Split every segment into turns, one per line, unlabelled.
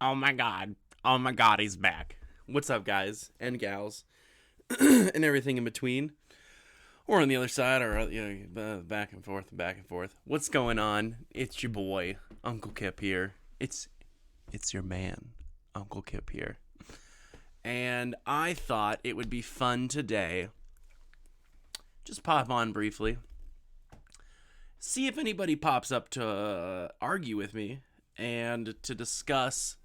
Oh my god. Oh my god, he's back. What's up, guys and gals and everything in between? Or on the other side, or back and forth and back and forth. What's going on? It's your boy, Uncle Kip here. It's your man, Uncle Kip here. And I thought it would be fun today. Just pop on briefly. See if anybody pops up to argue with me and to discuss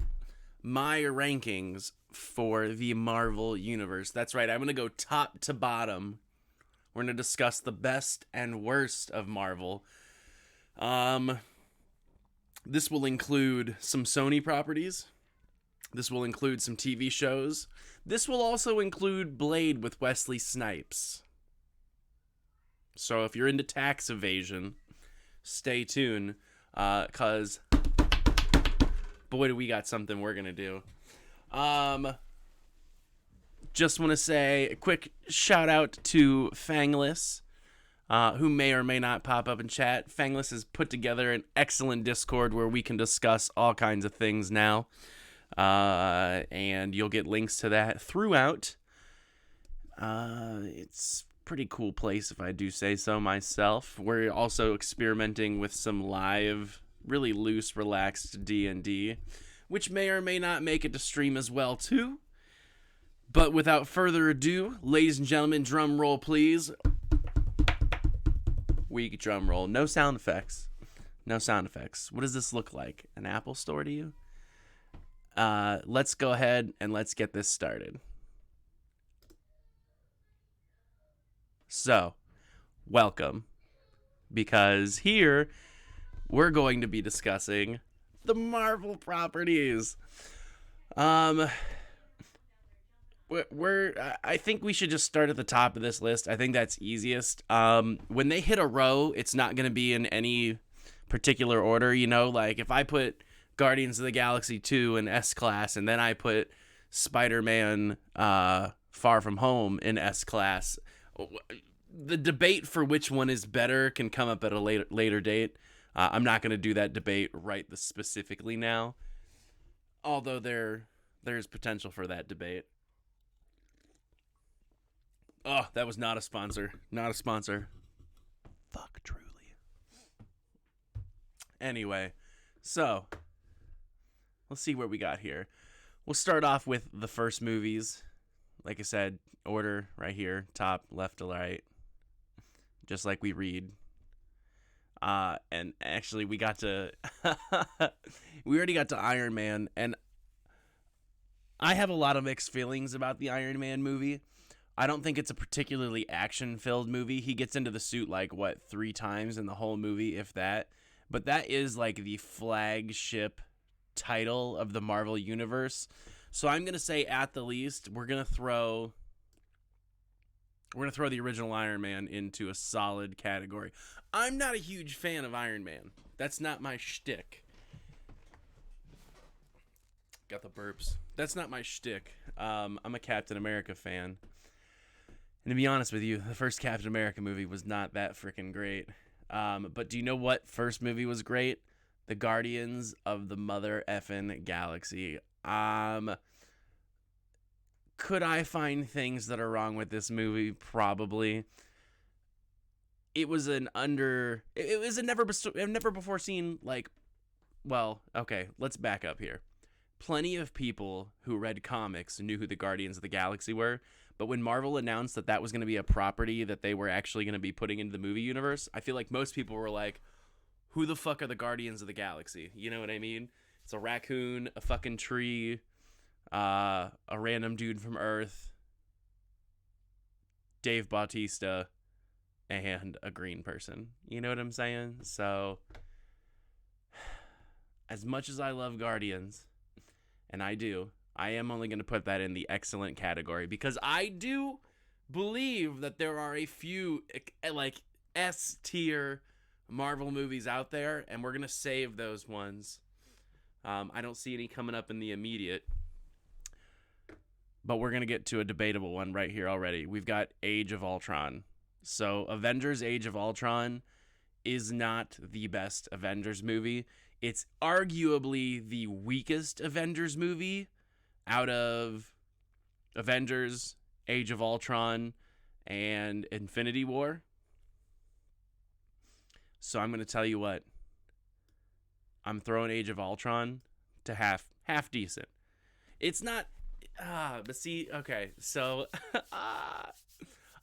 my rankings for the Marvel Universe. That's right, I'm going to go top to bottom. We're going to discuss the best and worst of Marvel. This will include some Sony properties. This will include some TV shows. This will also include Blade with Wesley Snipes. So if you're into tax evasion, stay tuned, because boy, do we got something we're going to do. Just want to say a quick shout out to Fangless, who may or may not pop up in chat. Fangless has put together an excellent Discord where we can discuss all kinds of things now. And you'll get links to that throughout. It's a pretty cool place, if I do say so myself. We're also experimenting with some live, really loose, relaxed D&D, which may or may not make it to stream as well, too. But without further ado, ladies and gentlemen, drum roll, please. Weak drum roll. No sound effects. No sound effects. What does this look like? An Apple Store to you? Let's go ahead and let's get this started. So, welcome. Because here, we're going to be discussing the Marvel properties. I think we should just start at the top of this list. I think that's easiest. When they hit a row, it's not going to be in any particular order, you know? Like, if I put Guardians of the Galaxy 2 in S-Class, and then I put Spider-Man Far From Home in S-Class, the debate for which one is better can come up at a later date. I'm not going to do that debate right this specifically now, although there's potential for that debate. Oh, that was not a sponsor. Not a sponsor. Fuck, truly. Anyway, so let's see what we got here. We'll start off with the first movies. Like I said, order right here, top, left to right, just like we read. And actually, we got to we already got to Iron Man, and I have a lot of mixed feelings about the Iron Man movie. I don't think it's a particularly action-filled movie. He gets into the suit, 3 times in the whole movie, if that. But that is, the flagship title of the Marvel Universe. So I'm going to say, at the least, we're going to throw the original Iron Man into a solid category. I'm not a huge fan of Iron Man. That's not my shtick. Got the burps. That's not my shtick. I'm a Captain America fan. And to be honest with you, the first Captain America movie was not that freaking great. But do you know what first movie was great? The Guardians of the Mother Effin' Galaxy. Could I find things that are wrong with this movie? Probably. It was it was a never before seen, okay, let's back up here. Plenty of people who read comics knew who the Guardians of the Galaxy were, but when Marvel announced that was going to be a property that they were actually going to be putting into the movie universe, I feel like most people were like, who the fuck are the Guardians of the Galaxy? You know what I mean? It's a raccoon, a fucking tree, a random dude from Earth, Dave Bautista, and a green person. You know what I'm saying? So, as much as I love Guardians, and I do, I am only going to put that in the excellent category because I do believe that there are a few, S-tier Marvel movies out there, and we're going to save those ones. I don't see any coming up in the immediate, but we're going to get to a debatable one right here already. We've got Age of Ultron. So Avengers Age of Ultron is not the best Avengers movie. It's arguably the weakest Avengers movie out of Avengers, Age of Ultron, and Infinity War. So I'm going to tell you what. I'm throwing Age of Ultron to half decent. It's not but see, okay. So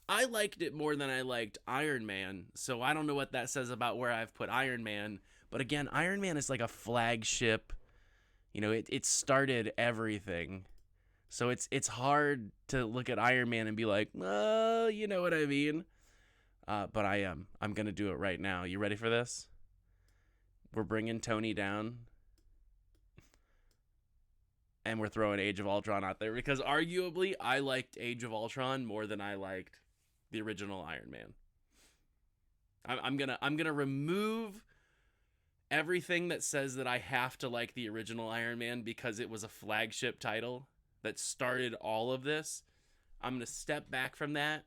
I liked it more than I liked Iron Man. So I don't know what that says about where I've put Iron Man, but again, Iron Man is like a flagship. You know, it started everything. So it's hard to look at Iron Man and be like, "Oh, you know what I mean?" But I am. I'm going to do it right now. You ready for this? We're bringing Tony down. And we're throwing Age of Ultron out there because arguably I liked Age of Ultron more than I liked the original Iron Man. I'm gonna remove everything that says that I have to like the original Iron Man because it was a flagship title that started all of this. I'm gonna step back from that,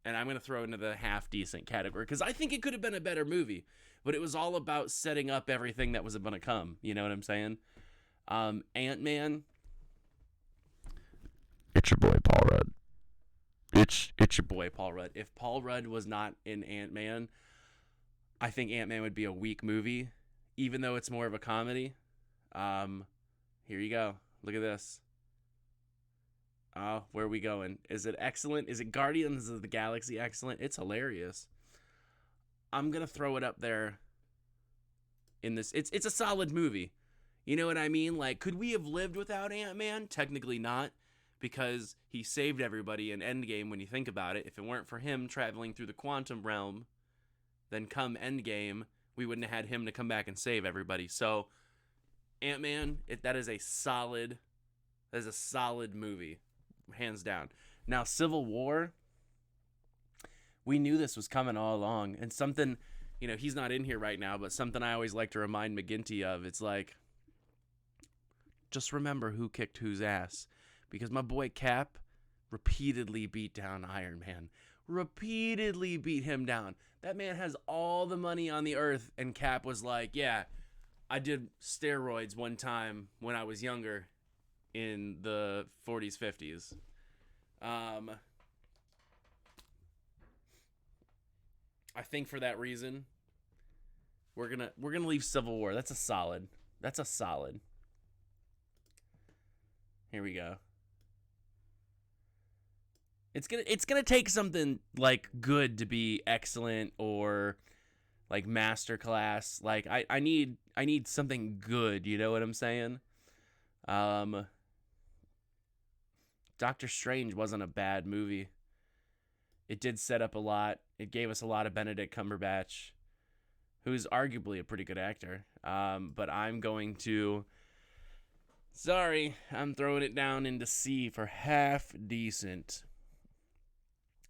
and I'm gonna throw it into the half decent category because I think it could have been a better movie, but it was all about setting up everything that was gonna come. You know what I'm saying? Ant-Man. It's your boy Paul Rudd. It's your boy Paul Rudd. If Paul Rudd was not in Ant-Man, I think Ant-Man would be a weak movie, even though it's more of a comedy. Here you go. Look at this. Oh, where are we going? Is it excellent? Is it Guardians of the Galaxy excellent? It's hilarious. I'm gonna throw it up there. In this, it's a solid movie. You know what I mean? Like, could we have lived without Ant-Man? Technically not, because he saved everybody in Endgame when you think about it. If it weren't for him traveling through the quantum realm, then come Endgame, we wouldn't have had him to come back and save everybody. So, Ant-Man, that is a solid movie, hands down. Now, Civil War, we knew this was coming all along, and something, you know, he's not in here right now, but something I always like to remind McGinty of, it's like, just remember who kicked whose ass. Because my boy Cap repeatedly beat down Iron Man. Repeatedly beat him down. That man has all the money on the earth. And Cap was like, yeah, I did steroids one time when I was younger in the 40s, 50s. I think for that reason, we're gonna leave Civil War. That's a solid. Here we go. It's gonna take something like good to be excellent or like masterclass. Like I need something good. You know what I'm saying? Doctor Strange wasn't a bad movie. It did set up a lot. It gave us a lot of Benedict Cumberbatch, who's arguably a pretty good actor. But I'm going to. Sorry, I'm throwing it down into C for half decent.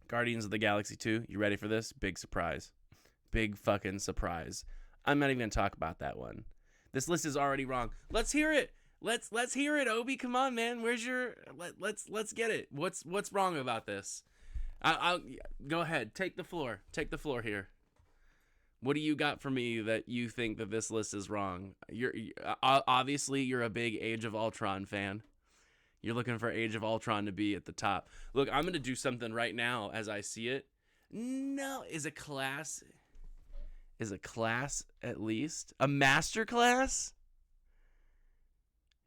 Guardians of the Galaxy 2, you ready for this? Big surprise. Big fucking surprise. I'm not even going to talk about that one. This list is already wrong. Let's hear it. Let's hear it, Obi. Come on, man. Where's your let's get it. What's wrong about this? I'll go ahead. Take the floor. Take the floor here. What do you got for me that you think that this list is wrong? You're obviously you're a big Age of Ultron fan. You're looking for Age of Ultron to be at the top. Look, I'm going to do something right now as I see it. No, is a class at least? A master class?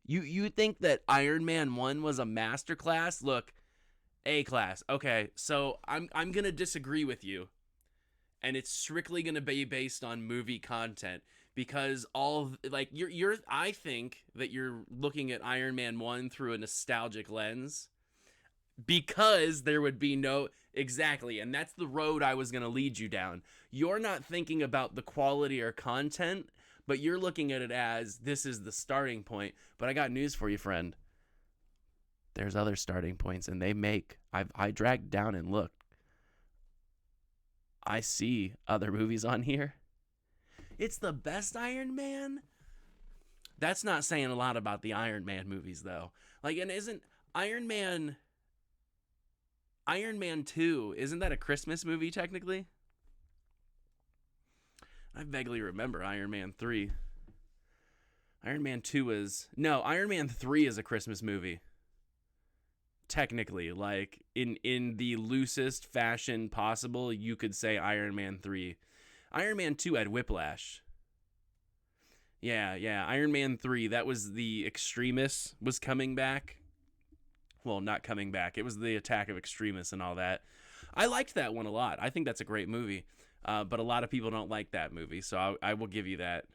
You think that Iron Man 1 was a master class? Look, A class. Okay, so I'm going to disagree with you. And it's strictly going to be based on movie content because I think that you're looking at Iron Man 1 through a nostalgic lens because there would be no exactly. And that's the road I was going to lead you down. You're not thinking about the quality or content, but you're looking at it as this is the starting point. But I got news for you, friend. There's other starting points and I dragged down and looked. I see other movies on here. It's the best Iron Man? That's not saying a lot about the Iron Man movies, though. Like, and isn't Iron Man 2, isn't that a Christmas movie, technically? I vaguely remember Iron Man 3. Iron Man 2 is... No, Iron Man 3 is a Christmas movie. Technically, like, in the loosest fashion possible, you could say Iron Man 3. Iron Man 2 had Whiplash. Yeah. Iron Man 3, that was the Extremis was coming back. Well, not coming back. It was the Attack of Extremis and all that. I liked that one a lot. I think that's a great movie. But a lot of people don't like that movie, so I will give you that.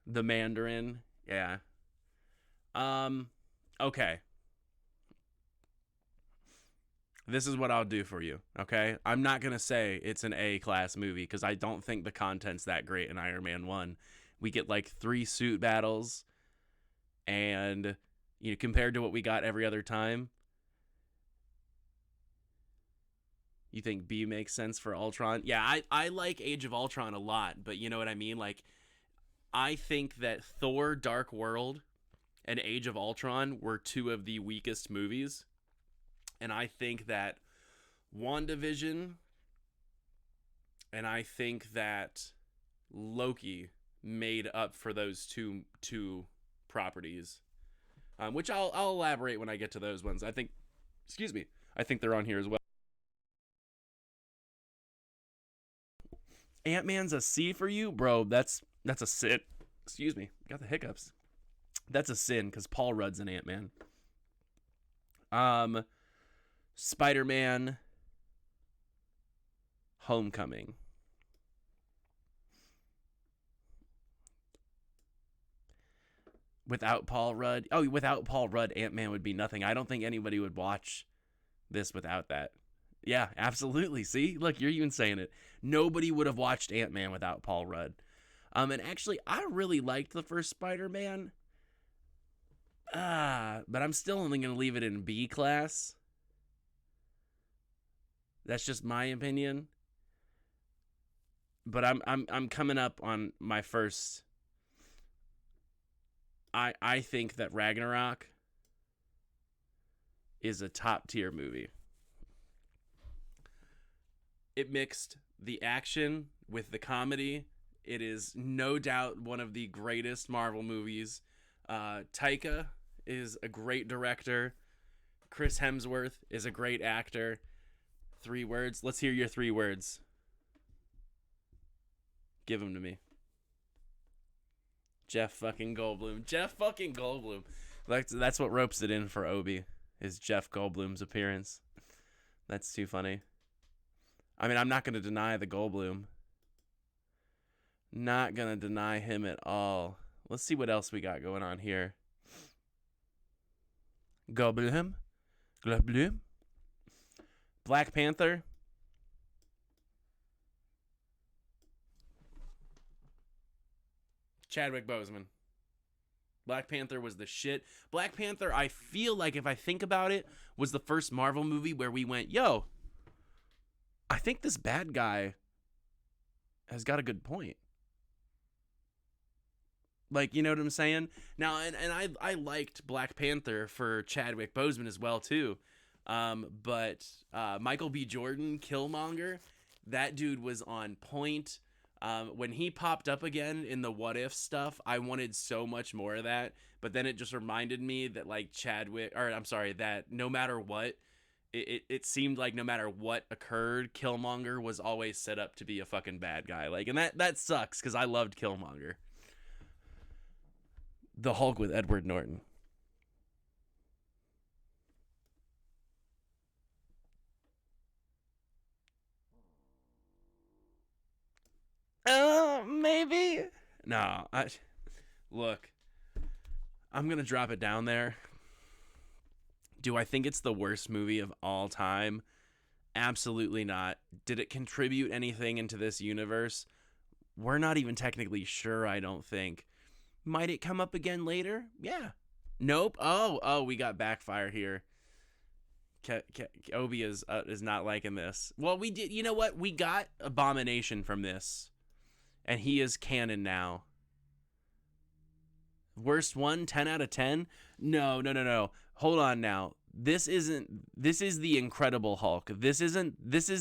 The Mandarin, yeah. Okay. This is what I'll do for you, okay? I'm not going to say it's an A-class movie because I don't think the content's that great in Iron Man 1. We get like 3 suit battles, and compared to what we got every other time, you think B makes sense for Ultron? Yeah, I like Age of Ultron a lot, but you know what I mean? Like, I think that Thor Dark World and Age of Ultron were 2 of the weakest movies. And I think that WandaVision and I think that Loki made up for those two properties, which I'll elaborate when I get to those ones. I think they're on here as well. Ant-Man's a C for you, bro. That's a sin. Excuse me, got the hiccups. That's a sin because Paul Rudd's an Ant-Man. Spider-Man Homecoming. Without Paul Rudd, Ant-Man would be nothing. I don't think anybody would watch this without that. Yeah, absolutely. See, look, you're even saying it. Nobody would have watched Ant-Man without Paul Rudd. And actually, I really liked the first Spider-Man. But I'm still only going to leave it in B class. That's just my opinion. But I'm coming up on my first. I think that Ragnarok is a top tier movie. It mixed the action with the comedy. It is no doubt one of the greatest Marvel movies. Taika is a great director. Chris Hemsworth is a great actor. 3 words. Let's hear your 3 words. Give them to me. Jeff fucking Goldblum. That's what ropes it in for Obi, is Jeff Goldblum's appearance. That's too funny. I mean, I'm not going to deny the Goldblum. Not going to deny him at all. Let's see what else we got going on here. Goldblum. Black Panther. Chadwick Boseman. Black Panther was the shit. Black Panther, I feel like, if I think about it, was the first Marvel movie where we went, yo, I think this bad guy has got a good point. Like, you know what I'm saying? Now, and I liked Black Panther for Chadwick Boseman as well, too. But Michael B. Jordan, Killmonger, that dude was on point. When he popped up again in the What If stuff, I wanted so much more of that. But then it just reminded me that, like, that no matter what, it seemed like no matter what occurred, Killmonger was always set up to be a fucking bad guy. Like, and that sucks because I loved Killmonger. The Hulk with Edward Norton. Maybe. No, look, I'm going to drop it down there. Do I think it's the worst movie of all time? Absolutely not. Did it contribute anything into this universe? We're not even technically sure, I don't think. Might it come up again later? Yeah. Nope. Oh, we got backfire here. Obi is not liking this. Well, we did. You know what? We got Abomination from this. And he is canon now. Worst one, 10 out of 10? No. Hold on now. This is the Incredible Hulk. This is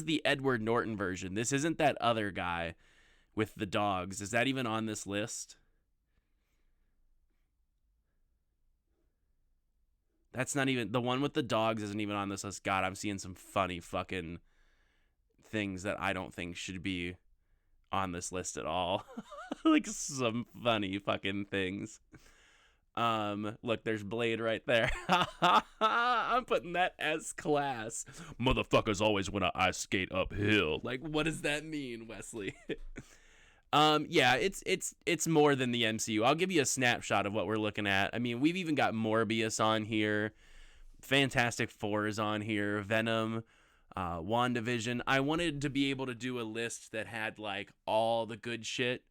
the Edward Norton version. This isn't that other guy with the dogs. Is that even on this list? That's not even the one with the dogs. Isn't even on this list. God, I'm seeing some funny fucking things that I don't think should be on this list at all. Like some funny fucking things. Look, there's Blade right there. I'm putting that S class. Motherfuckers always want to ice skate uphill. Like, what does that mean, Wesley? Yeah, it's more than the MCU. I'll give you a snapshot of what we're looking at. I mean, we've even got Morbius on here. Fantastic Four is on here. Venom, WandaVision. I wanted to be able to do a list that had like all the good shit.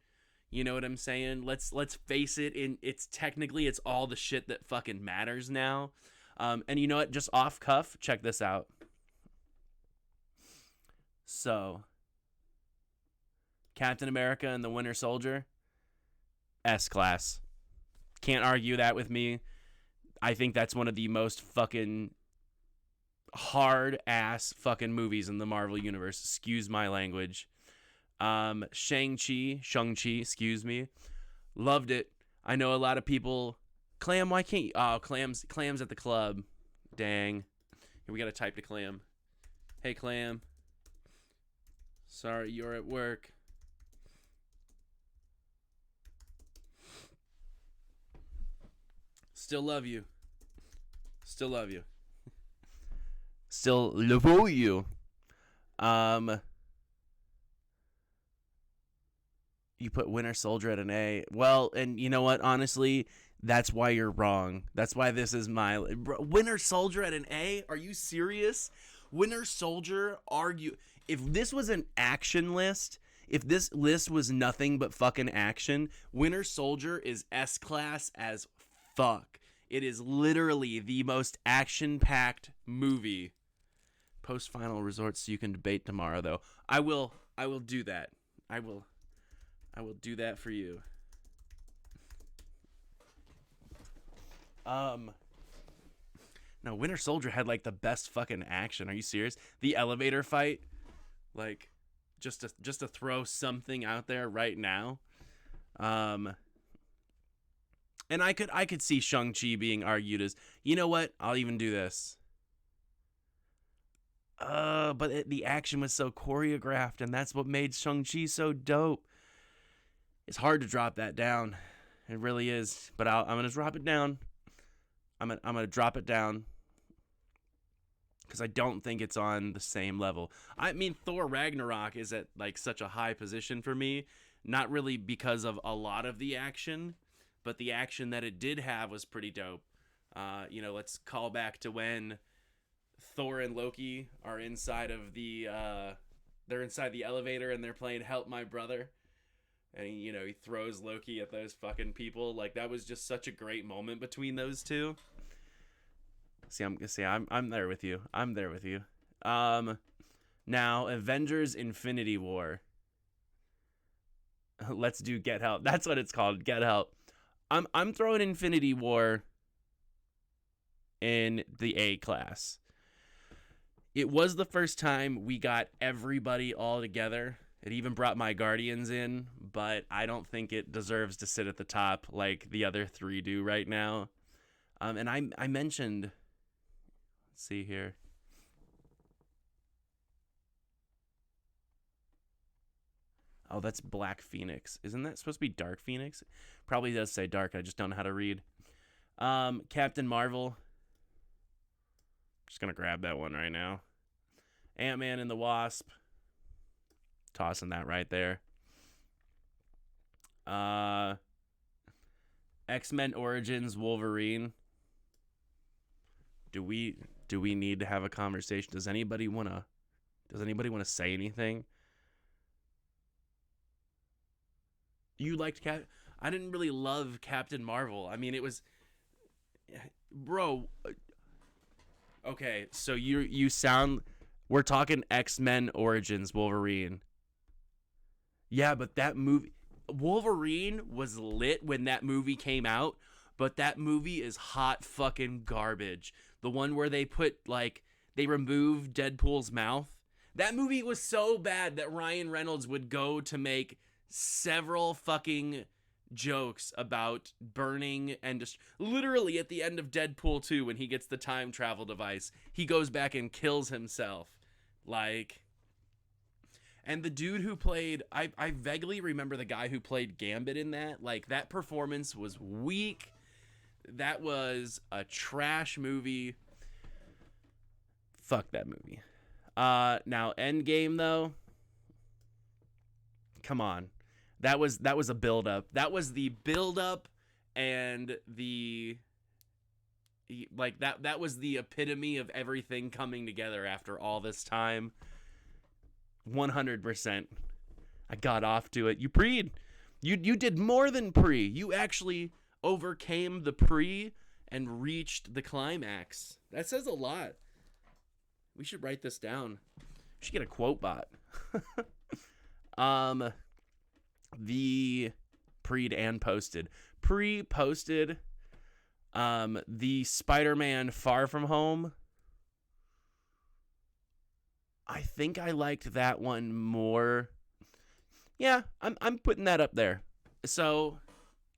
You know what I'm saying? Let's face it. It's all the shit that fucking matters now. And you know what? Just off cuff, check this out. So, Captain America and the Winter Soldier, S class. Can't argue that with me. I think that's one of the most fucking hard ass fucking movies in the Marvel universe. Excuse my language. Shang-Chi, excuse me. Loved it. I know a lot of people. Clam, why can't you? Oh, Clam's at the club. Dang. Here, we gotta type to Clam. Hey, Clam. Sorry, you're at work. Still love you. Still love you. Still love you. You put Winter Soldier at an A. Well, and you know what? Honestly, that's why you're wrong. That's why this is my... Winter Soldier at an A? Are you serious? Winter Soldier, if this was an action list, if this list was nothing but fucking action, Winter Soldier is S-class as fuck. It is literally the most action-packed movie. Post-final results so you can debate tomorrow, though. I will do that. I will do that for you. No, Winter Soldier had like the best fucking action. Are you serious? The elevator fight, like, just to throw something out there right now. And I could see Shang-Chi being argued as, you know what? I'll even do this. But the action was so choreographed, and that's what made Shang-Chi so dope. It's hard to drop that down. It really is. But I'm going to drop it down. I'm gonna drop it down. Because I don't think it's on the same level. I mean, Thor Ragnarok is at like such a high position for me. Not really because of a lot of the action. But the action that it did have was pretty dope. Let's call back to when Thor and Loki are inside of they're inside the elevator and they're playing Help My Brother. And, he throws Loki at those fucking people. Like, that was just such a great moment between those two. I'm there with you. I'm there with you. Now, Avengers Infinity War. Let's do Get Help. That's what it's called, Get Help. I'm throwing Infinity War in the A class. It was the first time we got everybody all together. It even brought my Guardians in, but I don't think it deserves to sit at the top like the other three do right now. And I mentioned, let's see here. Oh, that's Black Phoenix. Isn't that supposed to be Dark Phoenix? Probably does say Dark. I just don't know how to read. Captain Marvel. Just going to grab that one right now. Ant-Man and the Wasp. Tossing that right there. X-Men Origins Wolverine. Do we need to have a conversation? Does anybody want to say anything? You liked I didn't really love Captain Marvel. I mean, it was, bro. Okay, so you sound. We're talking X-Men Origins Wolverine. Yeah, but that movie, Wolverine was lit when that movie came out, but that movie is hot fucking garbage. The one where they removed Deadpool's mouth. That movie was so bad that Ryan Reynolds would go to make several fucking jokes about burning and just literally at the end of Deadpool 2 when he gets the time travel device, he goes back and kills himself. Like, and the dude who played, I vaguely remember the guy who played Gambit in that. Like, that performance was weak. That was a trash movie. Fuck that movie. Now Endgame though. Come on. That was a build up. That was the build up and the like that was the epitome of everything coming together after all this time. 100%. I got off to it. You preed. You did more than pre. You actually overcame the pre and reached the climax. That says a lot. We should write this down. We should get a quote bot. The preed and posted. Pre-posted the Spider-Man Far From Home. I think I liked that one more. Yeah, I'm putting that up there. So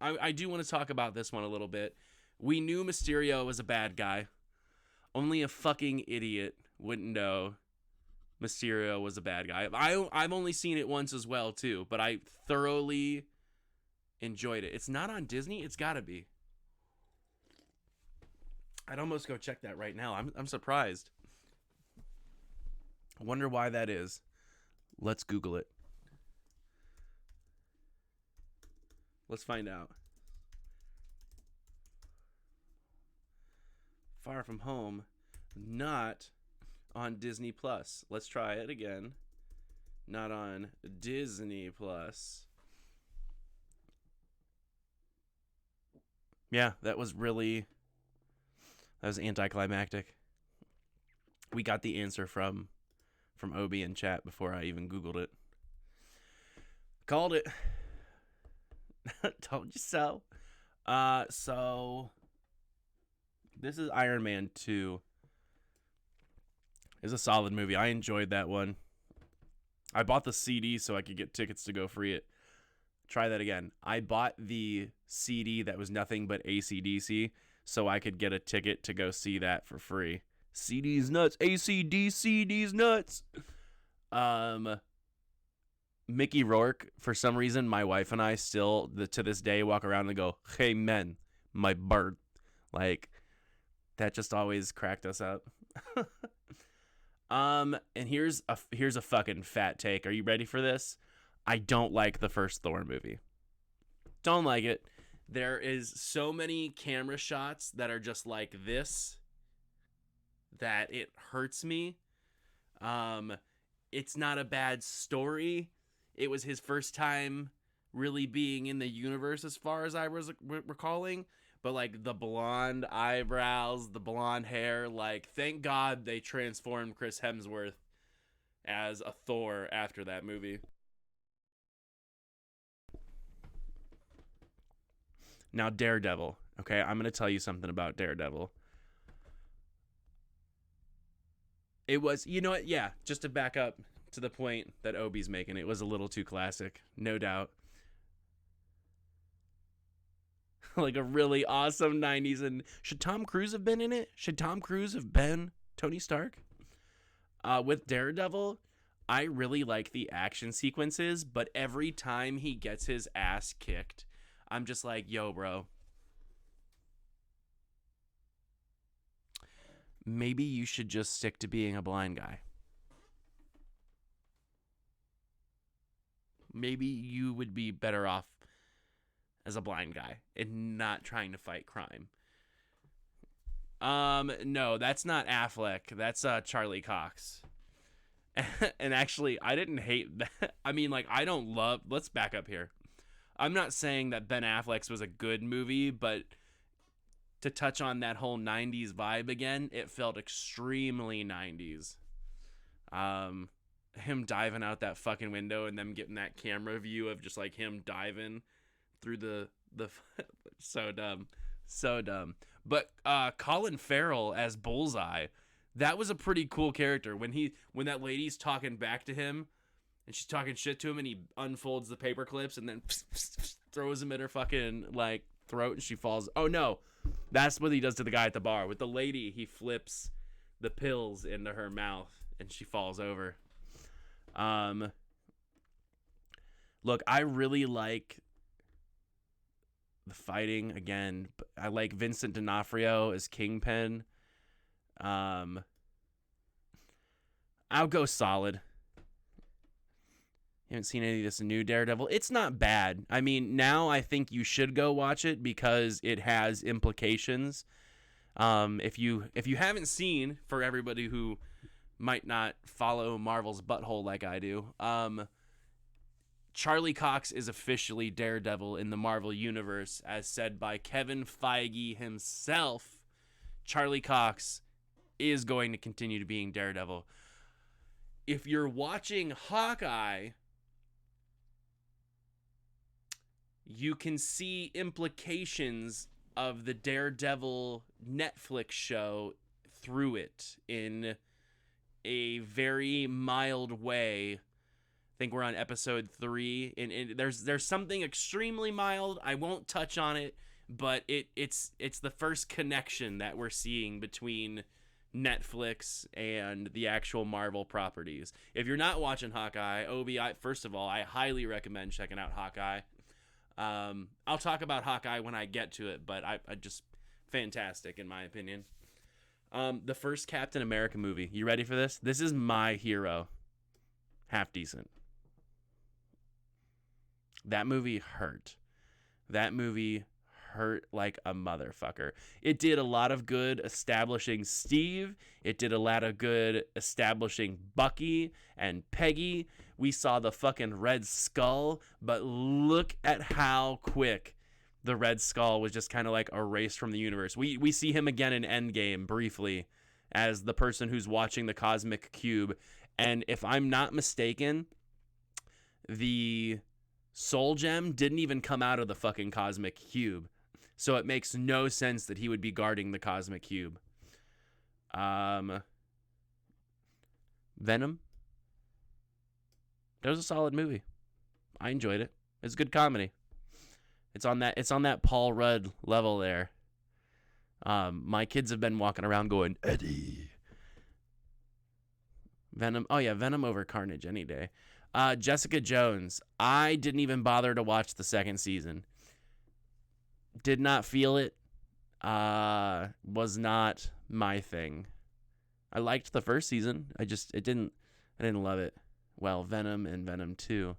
I do want to talk about this one a little bit. We knew Mysterio was a bad guy. Only a fucking idiot wouldn't know Mysterio was a bad guy. I've only seen it once as well too, but I thoroughly enjoyed it. It's not on Disney. It's gotta be. I'd almost go check that right now. I'm surprised. I wonder why that is. Let's Google it. Let's find out. Far From Home, not on Disney Plus. Let's try it again. Not on Disney Plus. Yeah, that was anticlimactic. We got the answer from Obi in chat before I even Googled it. Called it. Told you so. So this is Iron Man 2. It's a solid movie. I enjoyed that one. I bought the CD so I could get tickets to go free it. Try that again. I bought the CD that was nothing but AC/DC so I could get a ticket to go see that for free. CD's nuts. AC/DC's nuts. Mickey Rourke, for some reason, my wife and I still, to this day, walk around and go, "Hey, men, my bird." Like, that just always cracked us up. And here's a fucking fat take. Are you ready for this? I don't like the first Thor movie. Don't like it. There is so many camera shots that are just like this that it hurts me. It's not a bad story. It was his first time really being in the universe as far as I was recalling. But, like, the blonde eyebrows, the blonde hair, like, thank God they transformed Chris Hemsworth as a Thor after that movie. Now, Daredevil. Okay, I'm going to tell you something about Daredevil. It was, you know what? Yeah, just to back up to the point that Obi's making, it was a little too classic, no doubt. Like a really awesome 90s. And should Tom Cruise have been in it? Should Tom Cruise have been Tony Stark? With Daredevil, I really like the action sequences, but every time he gets his ass kicked, I'm just like, yo, bro. Maybe you should just stick to being a blind guy. Maybe you would be better off as a blind guy and not trying to fight crime. No, that's not Affleck. That's Charlie Cox. And actually, I didn't hate that. I mean, like, I don't love... Let's back up here. I'm not saying that Ben Affleck's was a good movie, but to touch on that whole 90s vibe again, it felt extremely 90s. Him diving out that fucking window and them getting that camera view of just, like, him diving through the so dumb. But Colin Farrell as Bullseye, that was a pretty cool character. When that lady's talking back to him And she's talking shit to him, and he unfolds the paper clips and then throws them at her fucking, like, throat, and she falls. Oh, no. That's what he does to the guy at the bar. With the lady, he flips the pills into her mouth, and she falls over. Look, I really like the fighting. Again, I like Vincent D'Onofrio as Kingpin. I'll go solid. Haven't seen any of this new Daredevil. It's not bad. I mean, now I think you should go watch it because it has implications. If you haven't seen, for everybody who might not follow Marvel's butthole like I do, Charlie Cox is officially Daredevil in the Marvel Universe, as said by Kevin Feige himself. Charlie Cox is going to continue to being Daredevil. If you're watching Hawkeye, you can see implications of the Daredevil Netflix show through it in a very mild way. I think we're on episode 3, and there's something extremely mild. I won't touch on it, but it's the first connection that we're seeing between Netflix and the actual Marvel properties. If you're not watching Hawkeye, Obi, first of all, I highly recommend checking out Hawkeye. I'll talk about Hawkeye when I get to it, but I just fantastic in my opinion. The first Captain America movie. You ready for this? This is my hero. Half decent. That movie hurt. That movie hurt like a motherfucker. It did a lot of good establishing Steve. It did a lot of good establishing Bucky and Peggy. We saw the fucking Red Skull, but look at how quick the Red Skull was just kind of like erased from the universe. We see him again in Endgame briefly as the person who's watching the Cosmic Cube. And if I'm not mistaken, the Soul Gem didn't even come out of the fucking Cosmic Cube. So it makes no sense that he would be guarding the Cosmic Cube. Venom. That was a solid movie. I enjoyed it. It's good comedy. It's on that Paul Rudd level there. My kids have been walking around going, Eddie. Venom. Oh yeah, Venom over Carnage any day. Jessica Jones. I didn't even bother to watch the second season. Did not feel it. Was not my thing. I liked the first season. I didn't love it. Well, Venom and Venom 2.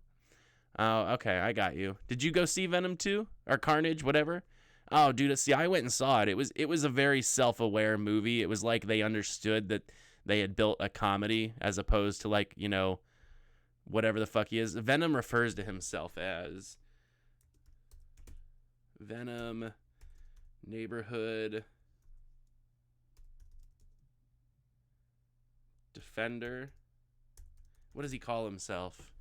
Oh, okay, I got you. Did you go see Venom 2 or Carnage, whatever? Oh, dude, see, I went and saw it. It was a very self-aware movie. It was like they understood that they had built a comedy as opposed to like, you know, whatever the fuck he is. Venom refers to himself as Venom Neighborhood Defender. What does he call himself?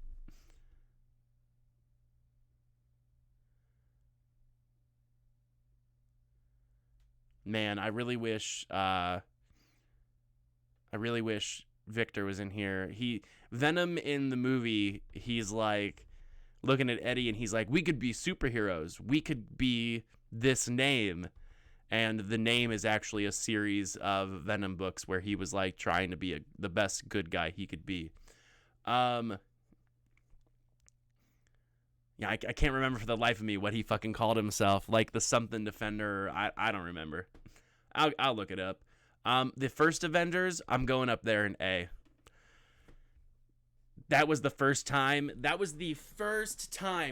Man, I really wish Victor was in here. Venom in the movie, he's like looking at Eddie and he's like, we could be superheroes. We could be this name. And the name is actually a series of Venom books where he was like trying to be the best good guy he could be. Yeah, I can't remember for the life of me what he fucking called himself. Like the something defender. I don't remember. I'll look it up. The first Avengers, I'm going up there in A. That was the first time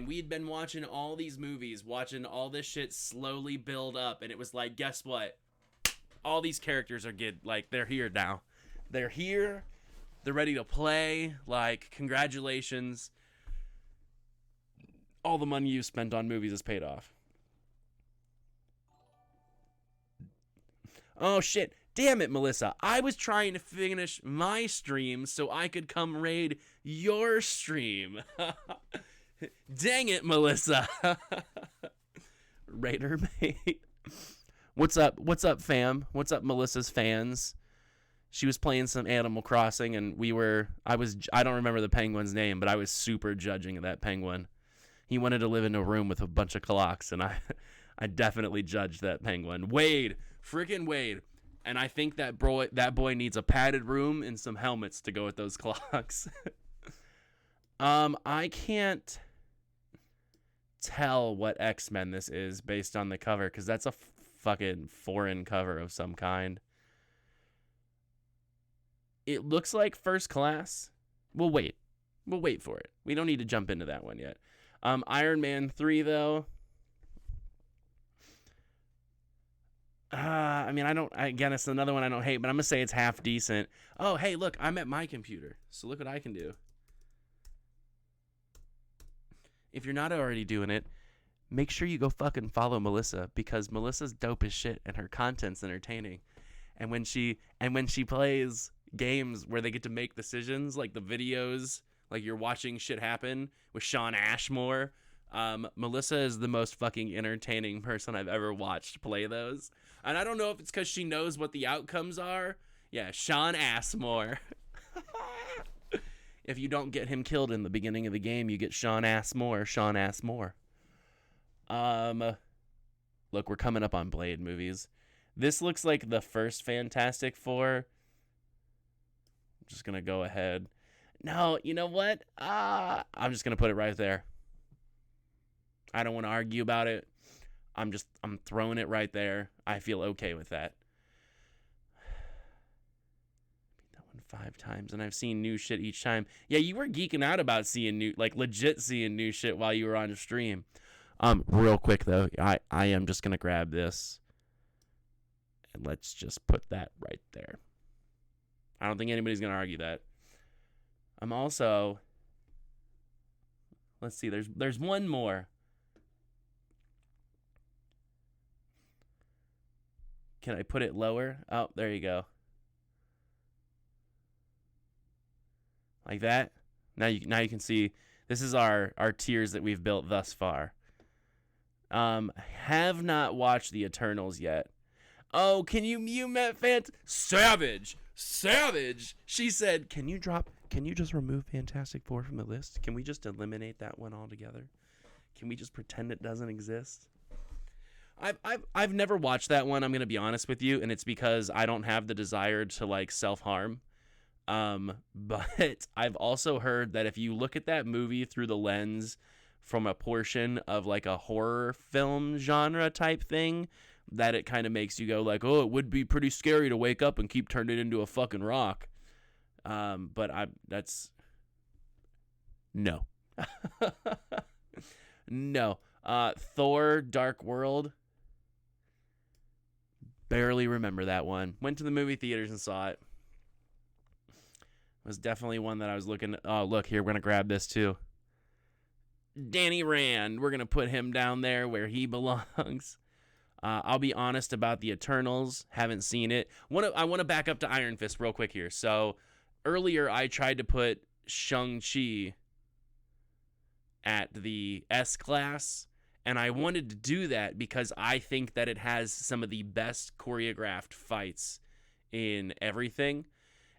we had been watching all these movies, watching all this shit slowly build up, and it was like, guess what? All these characters are good. Like, they're here now. They're here. They're ready to play. Like, congratulations. All the money you spent on movies has paid off. Oh, shit. Damn it, Melissa. I was trying to finish my stream so I could come raid your stream. Dang it, Melissa. Raider mate. What's up? What's up, fam? What's up, Melissa's fans? She was playing some Animal Crossing, and I don't remember the penguin's name, but I was super judging of that penguin. He wanted to live in a room with a bunch of clocks, and I definitely judged that penguin. Wade, freaking Wade. And I think that boy needs a padded room and some helmets to go with those clocks. I can't tell what X-Men this is based on the cover, because that's a fucking foreign cover of some kind. It looks like First Class. We'll wait for it. We don't need to jump into that one yet. Iron Man 3, though. Again, it's another one I don't hate, but I'm going to say it's half decent. Oh, hey, look, I'm at my computer, so look what I can do. If you're not already doing it, make sure you go fucking follow Melissa, because Melissa's dope as shit and her content's entertaining. And when she plays games where they get to make decisions, like the videos, like you're watching shit happen with Shawn Ashmore, Melissa is the most fucking entertaining person I've ever watched play those. And I don't know if it's because she knows what the outcomes are. Yeah, Shawn Ashmore. If you don't get him killed in the beginning of the game, you get Shawn Ashmore. Look, we're coming up on Blade movies. This looks like the first Fantastic Four. I'm just going to go ahead. No, you know what? I'm just going to put it right there. I don't want to argue about it. I'm throwing it right there. I feel okay with that. Beat that one 5 times, and I've seen new shit each time. Yeah, you were geeking out about legit seeing new shit while you were on stream. Real quick though, I am just gonna grab this, and let's just put that right there. I don't think anybody's gonna argue that. I'm also, let's see, there's one more. Can I put it lower? Oh, there you go. Like that. Now you can see this is our tiers that we've built thus far. Have not watched the Eternals yet. Oh, can you met Savage? She said, can you just remove Fantastic Four from the list? Can we just eliminate that one altogether? Can we just pretend it doesn't exist? I've never watched that one, I'm going to be honest with you, and it's because I don't have the desire to like self-harm. But I've also heard that if you look at that movie through the lens from a portion of like a horror film genre type thing, that it kind of makes you go like, oh, it would be pretty scary to wake up and keep turning it into a fucking rock. But that's no. No. Thor Dark World. Barely remember that one. Went to the movie theaters and saw it. It was definitely one that I was looking. Oh, look here. We're going to grab this too. Danny Rand. We're going to put him down there where he belongs. I'll be honest about the Eternals. Haven't seen it. I want to back up to Iron Fist real quick here. So earlier I tried to put Shang-Chi at the S class. And I wanted to do that because I think that it has some of the best choreographed fights in everything.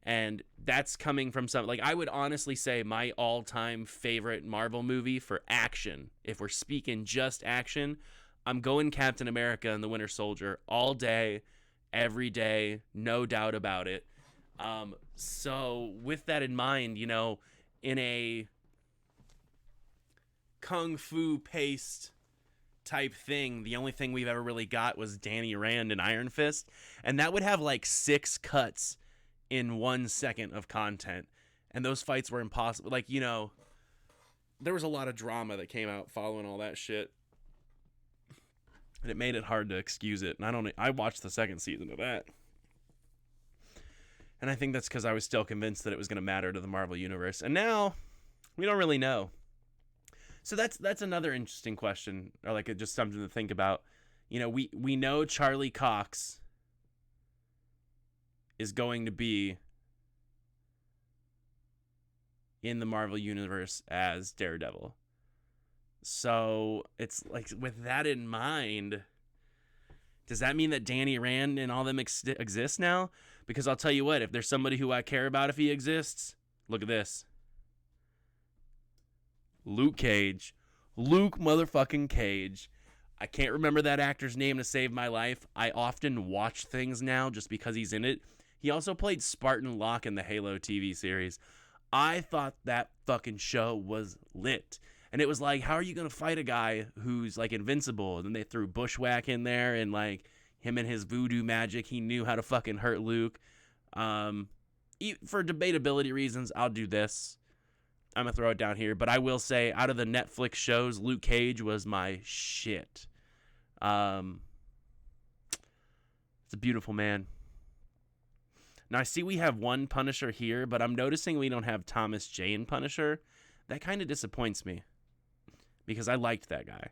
And that's coming from something like, I would honestly say my all-time favorite Marvel movie for action, if we're speaking just action, I'm going Captain America and the Winter Soldier all day, every day, no doubt about it. So with that in mind, you know, in a kung fu paced type thing, the only thing we've ever really got was Danny Rand and Iron Fist, and that would have like 6 cuts in 1 second of content, and those fights were impossible. Like, you know, there was a lot of drama that came out following all that shit, and it made it hard to excuse it. And I watched the 2nd season of that, and I think that's because I was still convinced that it was going to matter to the Marvel universe, and now we don't really know. So that's another interesting question, or like just something to think about. You know, we know Charlie Cox is going to be in the Marvel universe as Daredevil. So it's like, with that in mind, does that mean that Danny Rand and all them exist now? Because I'll tell you what, if there's somebody who I care about if he exists, look at this. Luke Cage. Luke motherfucking Cage. I can't remember that actor's name to save my life. I often watch things now just because he's in it. He also played Spartan Locke in the Halo TV series. I thought that fucking show was lit. And it was like, how are you going to fight a guy who's like invincible? And then they threw Bushwhack in there and like him and his voodoo magic. He knew how to fucking hurt Luke. For debatability reasons, I'll do this. I'm going to throw it down here. But I will say, out of the Netflix shows, Luke Cage was my shit. It's a beautiful man. Now, I see we have one Punisher here, but I'm noticing we don't have Thomas Jane Punisher. That kind of disappoints me because I liked that guy.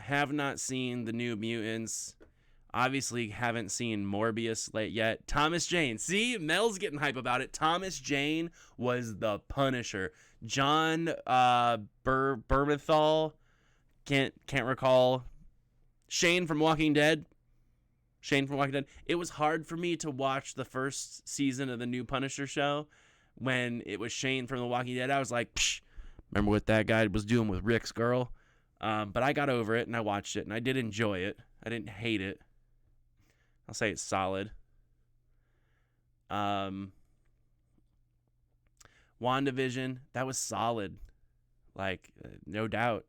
Have not seen the New Mutants. Obviously, haven't seen Morbius yet. Thomas Jane. See, Mel's getting hype about it. Thomas Jane was the Punisher. John Bernthal. Can't recall. Shane from Walking Dead. It was hard for me to watch the first season of the new Punisher show when it was Shane from The Walking Dead. I was like, psh, remember what that guy was doing with Rick's girl? But I got over it and I watched it and I did enjoy it. I didn't hate it. I'll say it's solid. WandaVision, that was solid. Like, no doubt.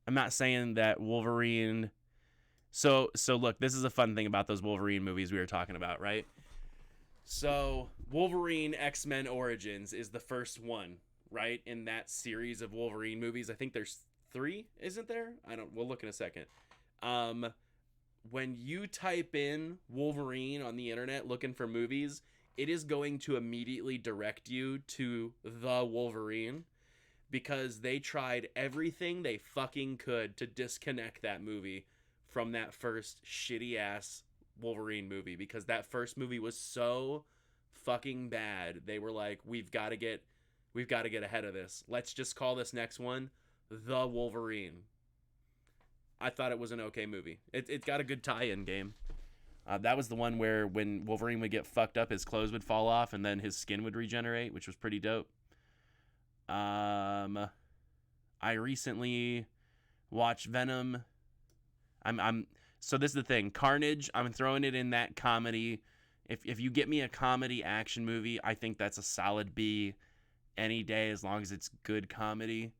I'm not saying that Wolverine... So look, this is a fun thing about those Wolverine movies we were talking about, right? So, Wolverine X-Men Origins is the first one, right? In that series of Wolverine movies. I think there's 3, isn't there? We'll look in a second. When you type in Wolverine on the internet looking for movies, it is going to immediately direct you to The Wolverine because they tried everything they fucking could to disconnect that movie from that first shitty ass Wolverine movie because that first movie was so fucking bad. They were like, we've got to get ahead of this. Let's just call this next one The Wolverine. I thought it was an okay movie. It's got a good tie-in game. That was the one where when Wolverine would get fucked up, his clothes would fall off and then his skin would regenerate, which was pretty dope. I recently watched Venom. So this is the thing. Carnage, I'm throwing it in that comedy. If you get me a comedy action movie, I think that's a solid B any day as long as it's good comedy.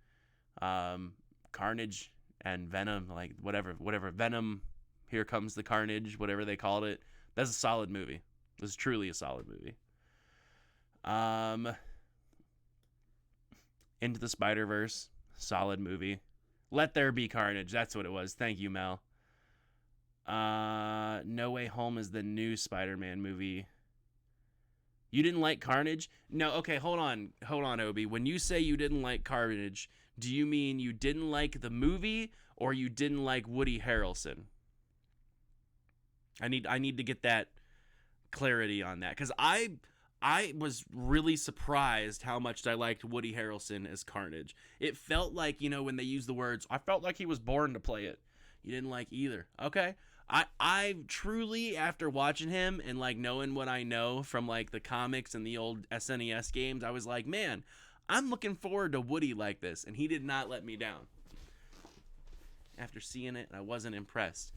Carnage and Venom, like whatever Venom, Here Comes the Carnage, whatever they called it. That's a solid movie. This is truly a solid movie. Into the Spider-Verse, solid movie. Let There Be Carnage, that's what it was. Thank you, Mel. No Way Home is the new Spider-Man movie. You didn't like Carnage? No, okay, hold on, Obi. When you say you didn't like Carnage, do you mean you didn't like the movie or you didn't like Woody Harrelson? I need to get that clarity on that because I was really surprised how much I liked Woody Harrelson as Carnage. It felt like, when they use the words, I felt like he was born to play it. You didn't like either. Okay. I truly, after watching him and like knowing what I know from like the comics and the old SNES games, I was like, man, I'm looking forward to Woody like this. And he did not let me down. After seeing it, I wasn't impressed.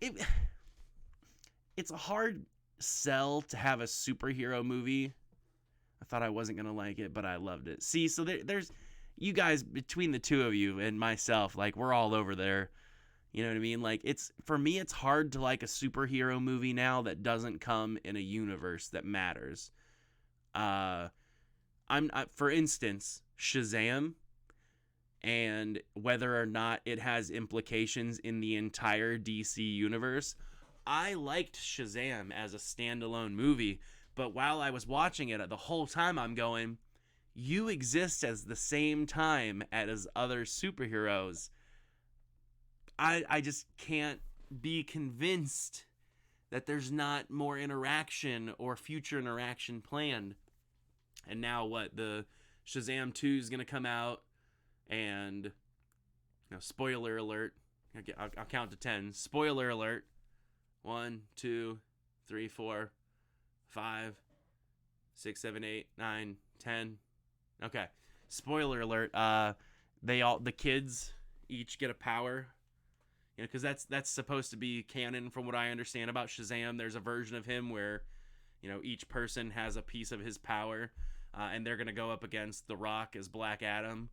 It's a hard sell to have a superhero movie. I thought I wasn't going to like it, but I loved it. See, so there's you guys, between the two of you and myself, like we're all over there. You know what I mean? Like for me, it's hard to like a superhero movie now that doesn't come in a universe that matters. For instance, Shazam, and whether or not it has implications in the entire DC universe. I liked Shazam as a standalone movie, but while I was watching it, the whole time I'm going, you exist as the same time as other superheroes. I just can't be convinced that there's not more interaction or future interaction planned. And now what? The Shazam 2 is going to come out, and spoiler alert. I'll count to 10. Spoiler alert. 1, 2, 3, 4, 5, 6, 7, 8, 9, 10. Okay. Spoiler alert. The kids each get a power. You know, because that's supposed to be canon from what I understand about Shazam. There's a version of him where, you know, each person has a piece of his power, and they're gonna go up against The Rock as Black Adam,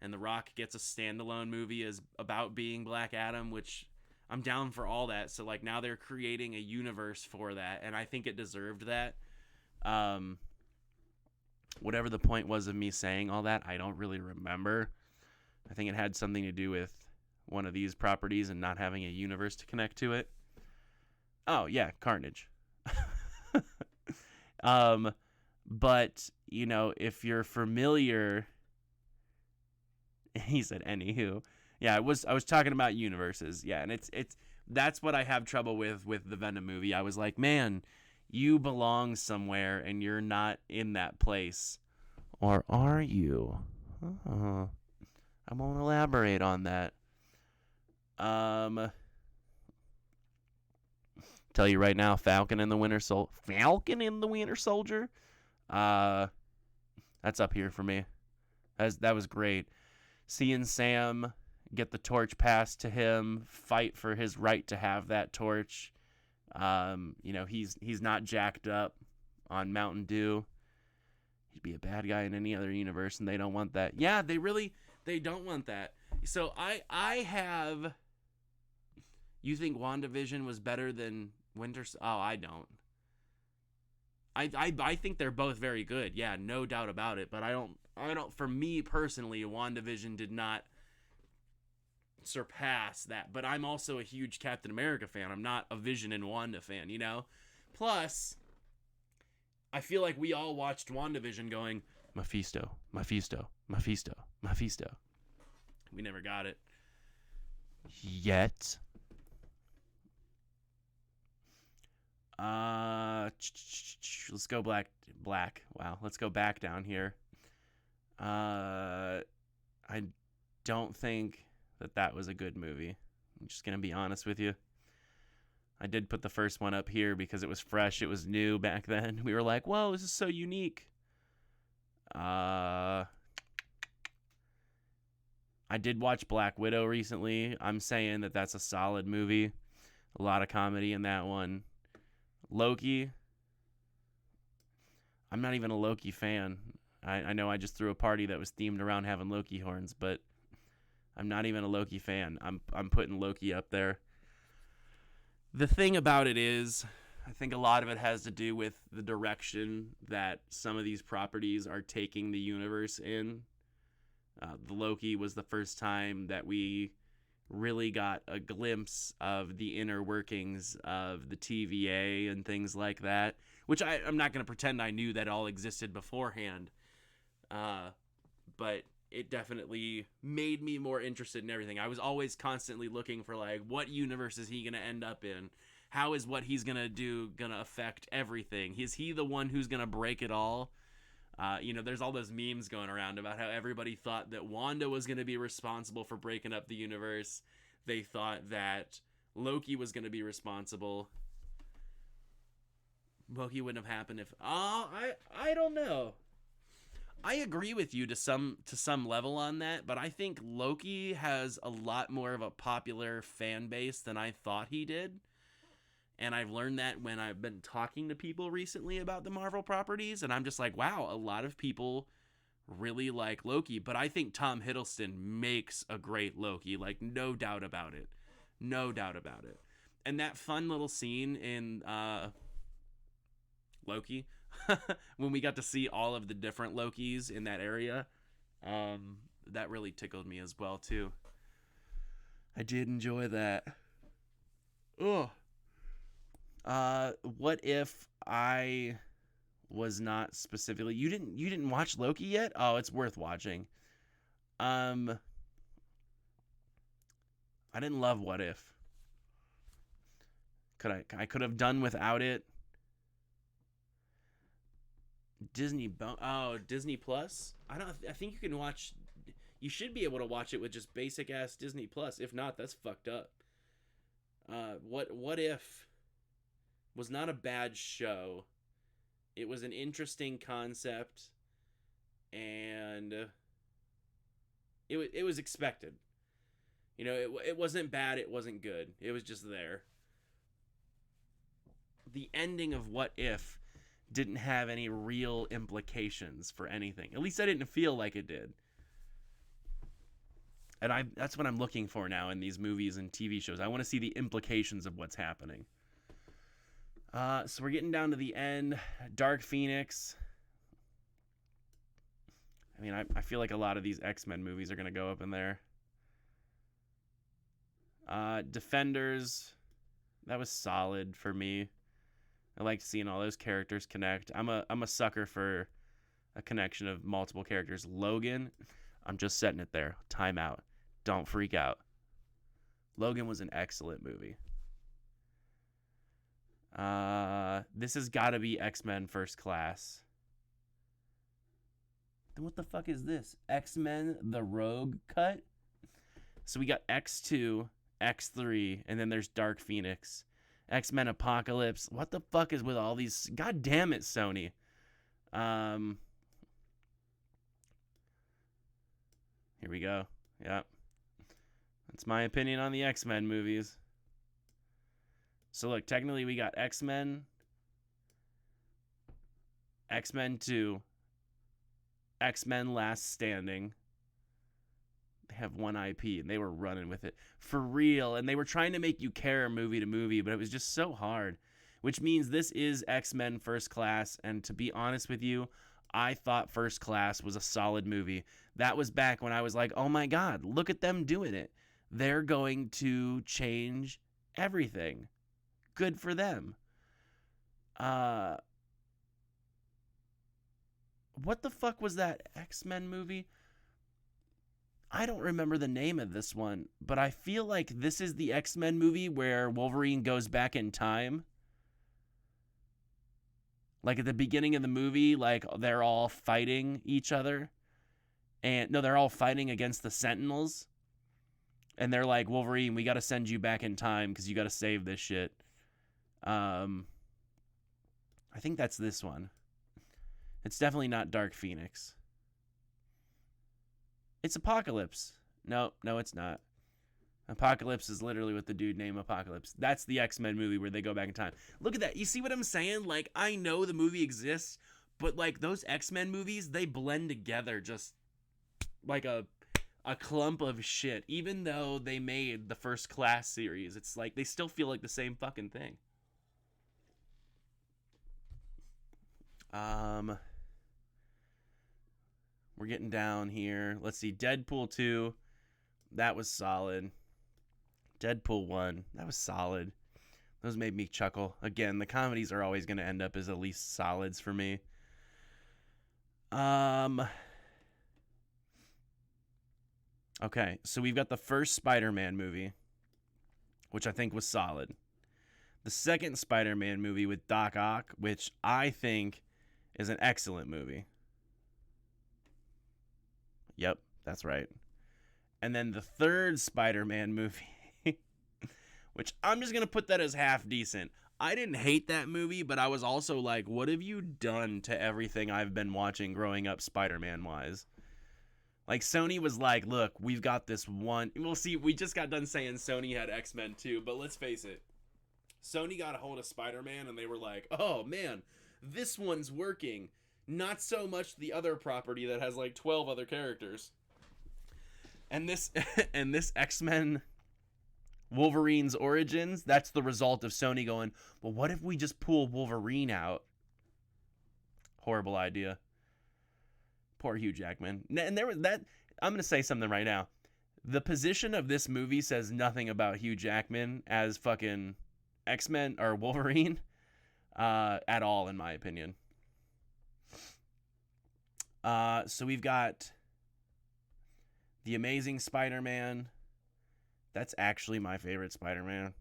and The Rock gets a standalone movie as about being Black Adam, which I'm down for all that. So like now they're creating a universe for that, and I think it deserved that. Whatever the point was of me saying all that, I don't really remember. I think it had something to do with one of these properties and not having a universe to connect to it. Oh yeah, Carnage. But you know, if you're familiar, he said, "Anywho, yeah, I was talking about universes, yeah, and it's that's what I have trouble with the Venom movie. I was like, man, you belong somewhere, and you're not in that place, or are you? I won't elaborate on that. Tell you right now, Falcon and the Winter Soldier. That's up here for me. That was great. Seeing Sam get the torch passed to him, fight for his right to have that torch. You know, he's not jacked up on Mountain Dew. He'd be a bad guy in any other universe, and they don't want that. Yeah, they don't want that. So I have. You think WandaVision was better than Winter? Oh, I don't. I think they're both very good. Yeah, no doubt about it. But I don't. For me personally, WandaVision did not surpass that. But I'm also a huge Captain America fan. I'm not a Vision and Wanda fan. You know. Plus, I feel like we all watched WandaVision going Mephisto, Mephisto, Mephisto, Mephisto. We never got it yet. Let's go black. Wow, let's go back down here. I don't think that was a good movie. I'm just gonna be honest with you. I did put the first one up here because it was fresh. It was new back then. We were like, whoa, this is so unique. I did watch Black Widow recently. I'm saying that's a solid movie. A lot of comedy in that one. Loki. I'm not even a Loki fan. I know I just threw a party that was themed around having Loki horns, but I'm not even a Loki fan. I'm putting Loki up there. The thing about it is, I think a lot of it has to do with the direction that some of these properties are taking the universe in. The Loki was the first time that we really got a glimpse of the inner workings of the TVA and things like that, which I'm not going to pretend I knew that all existed beforehand, but it definitely made me more interested in everything. I was always constantly looking for, like, what universe is he going to end up in? How is what he's going to do going to affect everything? Is he the one who's going to break it all? You know, there's all those memes going around about how everybody thought that Wanda was going to be responsible for breaking up the universe. They thought that Loki was going to be responsible. Loki wouldn't have happened if... I don't know. I agree with you to some level on that, but I think Loki has a lot more of a popular fan base than I thought he did. And I've learned that when I've been talking to people recently about the Marvel properties, and I'm just like, wow, a lot of people really like Loki. But I think Tom Hiddleston makes a great Loki, like, no doubt about it. No doubt about it. And that fun little scene in Loki, when we got to see all of the different Lokis in that area, that really tickled me as well, too. I did enjoy that. Ugh. What if I was not specifically... You didn't watch Loki yet? Oh, it's worth watching. I didn't love What If. I could have done without it. Disney Plus? I think you can watch... You should be able to watch it with just basic ass Disney Plus. If not, that's fucked up. What if was not a bad show. It was an interesting concept, and it was expected. You know, it wasn't bad, it wasn't good. It was just there. The ending of What If didn't have any real implications for anything. At least I didn't feel like it did. And that's what I'm looking for now in these movies and TV shows. I want to see the implications of what's happening. So we're getting down to the end. Dark Phoenix. I mean, I feel like a lot of these X-Men movies are going to go up in there. Defenders. That was solid for me. I liked seeing all those characters connect. I'm a sucker for a connection of multiple characters. Logan, I'm just setting it there. Time out. Don't freak out. Logan was an excellent movie. This has got to be X-Men First Class. Then what the fuck is this? X-Men The Rogue Cut? So we got X2, X3, and then there's Dark Phoenix. X-Men Apocalypse. What the fuck is with all these? God damn it, Sony. Here we go. Yep. That's my opinion on the X-Men movies. So look, technically we got X-Men, X-Men 2, X-Men Last Standing. They have one IP, and they were running with it for real. And they were trying to make you care movie to movie, but it was just so hard. Which means this is X-Men First Class, and to be honest with you, I thought First Class was a solid movie. That was back when I was like, oh my god, look at them doing it. They're going to change everything. Good for them. What the fuck was that X-Men movie? I don't remember the name of this one, but I feel like this is the X-Men movie where Wolverine goes back in time. Like at the beginning of the movie, like they're all fighting each other. And no, they're all fighting against the Sentinels. And they're like, Wolverine, we got to send you back in time because you got to save this shit. I think that's this one. It's definitely not Dark Phoenix. It's Apocalypse. No, it's not. Apocalypse is literally with the dude named Apocalypse. That's the X-Men movie where they go back in time. Look at that. You see what I'm saying? Like, I know the movie exists, but like those X-Men movies, they blend together just like a clump of shit. Even though they made the First Class series, it's like they still feel like the same fucking thing. We're getting down here. Let's see. Deadpool 2. That was solid. Deadpool 1. That was solid. Those made me chuckle. Again, the comedies are always going to end up as at least solids for me. Okay, so we've got the first Spider-Man movie, which I think was solid. The second Spider-Man movie with Doc Ock, which I think is an excellent movie. Yep, that's right. And then the third Spider-Man movie, which I'm just going to put that as half decent. I didn't hate that movie, but I was also like, what have you done to everything I've been watching growing up Spider-Man-wise? Like, Sony was like, look, we've got this one. We'll see, we just got done saying Sony had X-Men too, but let's face it. Sony got a hold of Spider-Man, and they were like, oh, man, this one's working. Not so much the other property that has like 12 other characters. And this X-Men Wolverine's Origins, that's the result of Sony going, well, what if we just pull Wolverine out? Horrible idea. Poor Hugh Jackman. And there was that. I'm going to say something right now. The position of this movie says nothing about Hugh Jackman as fucking X-Men or Wolverine at all, in my opinion. So we've got The Amazing Spider-Man. That's actually my favorite Spider-Man.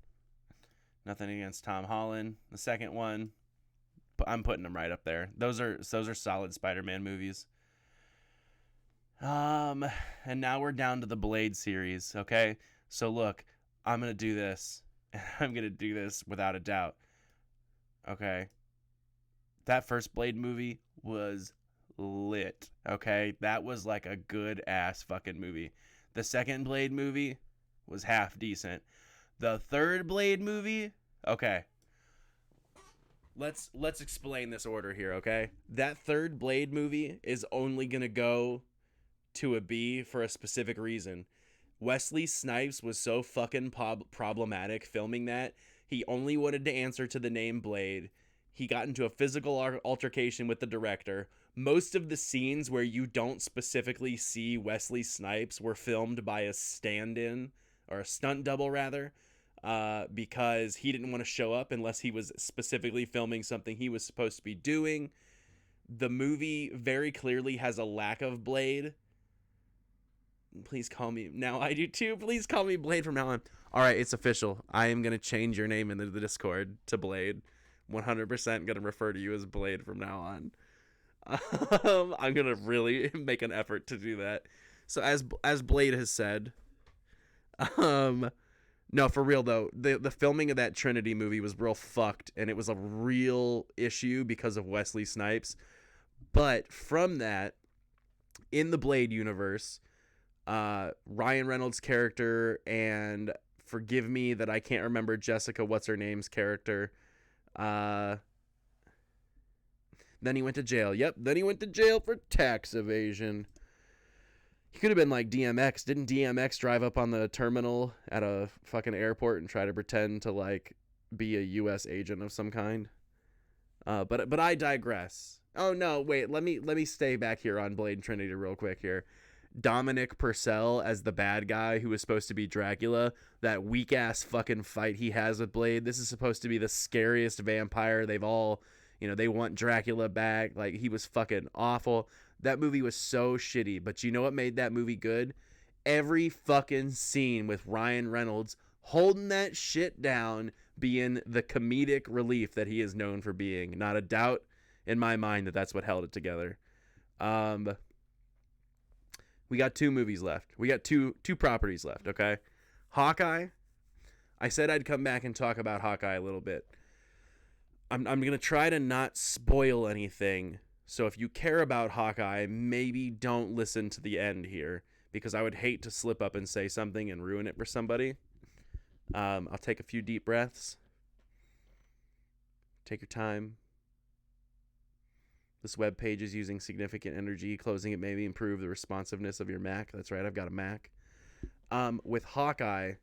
Nothing against Tom Holland. The second one, I'm putting them right up there. Those are solid Spider-Man movies. And now we're down to the Blade series, okay? So look, I'm going to do this. I'm going to do this without a doubt. Okay. That first Blade movie was lit. Okay. That was like a good ass fucking movie. The second Blade movie was half decent. The third Blade movie, okay. Let's explain this order here, okay? That third Blade movie is only going to go to a B for a specific reason. Wesley Snipes was so fucking problematic filming that. He only wanted to answer to the name Blade. He got into a physical altercation with the director. Most of the scenes where you don't specifically see Wesley Snipes were filmed by a stand-in, or a stunt double rather, because he didn't want to show up unless he was specifically filming something he was supposed to be doing. The movie very clearly has a lack of Blade. Please call me. Now I do too. Please call me Blade from now on. All right, it's official. I am going to change your name in the Discord to Blade. 100% going to refer to you as Blade from now on. I'm going to really make an effort to do that. So as Blade has said, no, for real though, the filming of that Trinity movie was real fucked, and it was a real issue because of Wesley Snipes. But from that, in the Blade universe, Ryan Reynolds' character, and forgive me that I can't remember Jessica what's-her-name's character. Then he went to jail. Yep, then he went to jail for tax evasion. He could have been like DMX. Didn't DMX drive up on the terminal at a fucking airport and try to pretend to like be a U.S. agent of some kind? But I digress. Oh no, wait. Let me stay back here on Blade Trinity real quick here. Dominic Purcell as the bad guy who was supposed to be Dracula. That weak ass fucking fight he has with Blade. This is supposed to be the scariest vampire. They've all, they want Dracula back. Like, he was fucking awful. That movie was so shitty, but you know what made that movie good? Every fucking scene with Ryan Reynolds holding that shit down, being the comedic relief that he is known for being. Not a doubt in my mind that that's what held it together. We got 2 movies left. We got two properties left, okay? Hawkeye. I said I'd come back and talk about Hawkeye a little bit. I'm going to try to not spoil anything. So if you care about Hawkeye, maybe don't listen to the end here, because I would hate to slip up and say something and ruin it for somebody. I'll take a few deep breaths. Take your time. This web page is using significant energy. Closing it maybe improve the responsiveness of your Mac. That's right, I've got a Mac. With Hawkeye,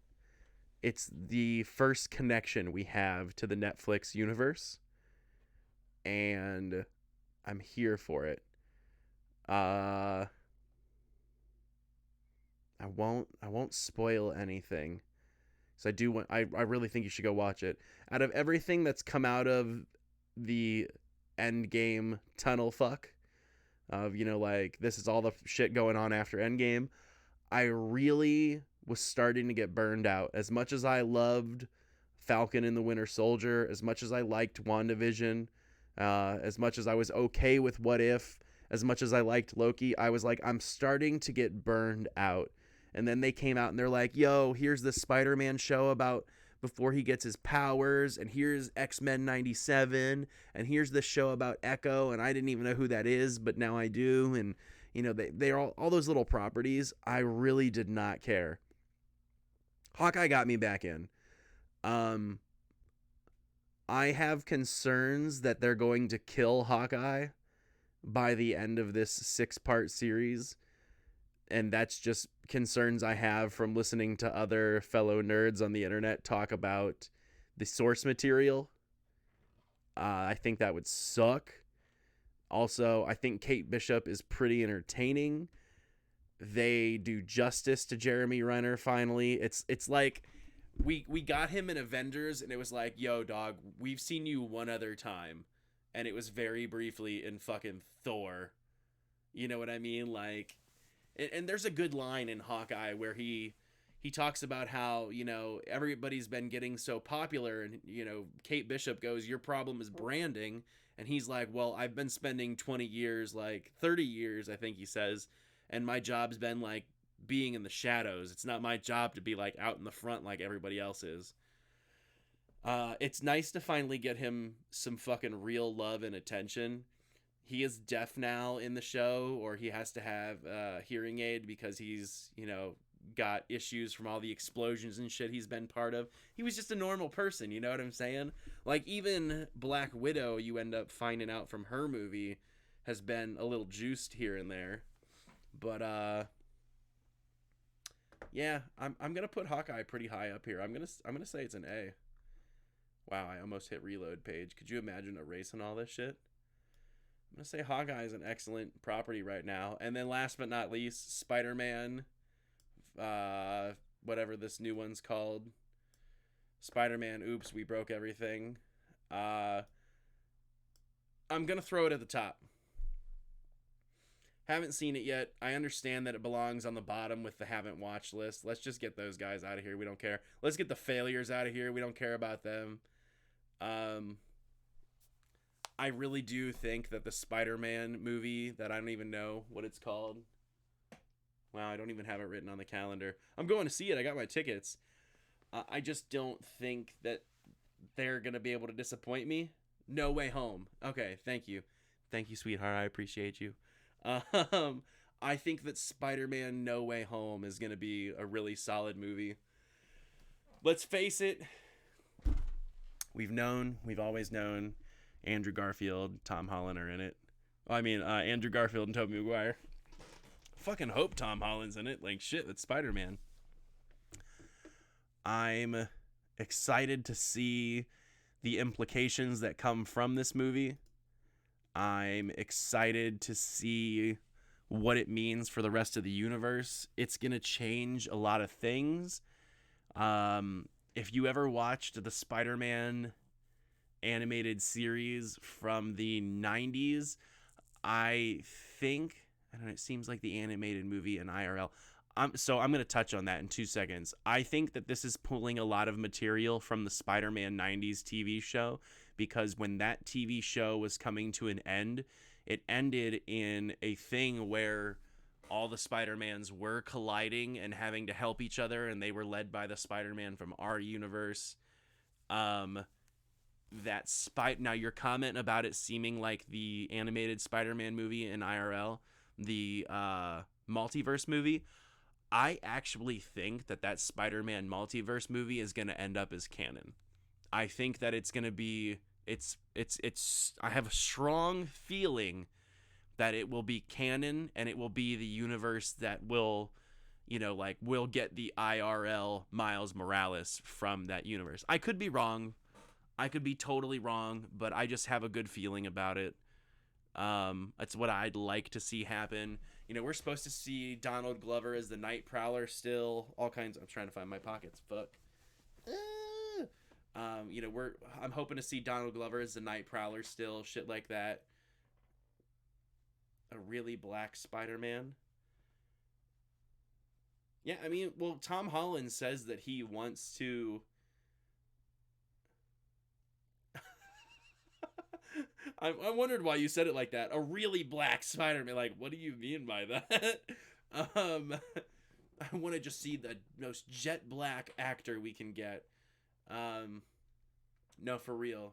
it's the first connection we have to the Netflix universe, and I'm here for it. I won't spoil anything. So I really think you should go watch it. Out of everything that's come out of the Endgame tunnel fuck of, like, this is all the shit going on after Endgame, I really was starting to get burned out. As much as I loved Falcon and the Winter Soldier, as much as I liked WandaVision, as much as I was okay with What If, as much as I liked Loki, I was like, I'm starting to get burned out. And then they came out and they're like, yo, here's the Spider-Man show about before he gets his powers, and here's X-Men 97, and here's the show about Echo, and I didn't even know who that is, but now I do. And they're all those little properties. I really did not care. Hawkeye got me back in. I have concerns that they're going to kill Hawkeye by the end of this 6-part series. And that's just concerns I have from listening to other fellow nerds on the internet talk about the source material. I think that would suck. Also, I think Kate Bishop is pretty entertaining. They do justice to Jeremy Renner finally. It's like we got him in Avengers, and it was like, yo, dog, we've seen you one other time, and it was very briefly in fucking Thor. You know what I mean? Like, and there's a good line in Hawkeye where he talks about how, everybody's been getting so popular, and, Kate Bishop goes, your problem is branding. And he's like, well, I've been spending 20 years, like 30 years, I think he says, and my job's been like being in the shadows. It's not my job to be like out in the front like everybody else is. It's nice to finally get him some fucking real love and attention. He is deaf now in the show, or he has to have a hearing aid because he's, got issues from all the explosions and shit he's been part of. He was just a normal person, you know what I'm saying? Like, even Black Widow, you end up finding out from her movie, has been a little juiced here and there. But yeah, I'm gonna put Hawkeye pretty high up here. I'm gonna say it's an A. Wow, I almost hit reload page. Could you imagine erasing all this shit? I'm gonna say Hawkeye is an excellent property right now. And then last but not least, Spider-Man, whatever this new one's called, Spider-Man. Oops, we broke everything. I'm gonna throw it at the top. Haven't seen it yet. I understand that it belongs on the bottom with the haven't watched list. Let's just get those guys out of here. We don't care. Let's get the failures out of here. We don't care about them. I really do think that the Spider-Man movie that I don't even know what it's called. Wow, I don't even have it written on the calendar. I'm going to see it. I got my tickets. I just don't think that they're going to be able to disappoint me. No Way Home. Okay, thank you. Thank you, sweetheart. I appreciate you. I think that Spider-Man No Way Home is going to be a really solid movie. Let's face it. We've always known Andrew Garfield, Tom Holland are in it. Andrew Garfield and Tobey Maguire. Fucking hope Tom Holland's in it. Like, shit, that's Spider-Man. I'm excited to see the implications that come from this movie. I'm excited to see what it means for the rest of the universe. It's going to change a lot of things. If you ever watched the Spider-Man animated series from the 90s, it seems like the animated movie in IRL. So I'm going to touch on that in 2 seconds. I think that this is pulling a lot of material from the Spider-Man 90s TV show, because when that TV show was coming to an end, it ended in a thing where all the Spider-Mans were colliding and having to help each other, and they were led by the Spider-Man from our universe. Now, your comment about it seeming like the animated Spider-Man movie in IRL, the multiverse movie, I actually think that Spider-Man multiverse movie is going to end up as canon. I think that it's going to be I have a strong feeling that it will be canon, and it will be the universe that will, will get the IRL Miles Morales from that universe. I could be wrong. I could be totally wrong, but I just have a good feeling about it. That's what I'd like to see happen. We're supposed to see Donald Glover as the Night Prowler still. All kinds. I'm trying to find my pockets. Fuck. I'm hoping to see Donald Glover as the Night Prowler still. Shit like that. A really black Spider-Man. Yeah, Tom Holland says that he wants to. I wondered why you said it like that. A really black Spider-Man. Like, what do you mean by that? I want to just see the most jet black actor we can get. No, for real.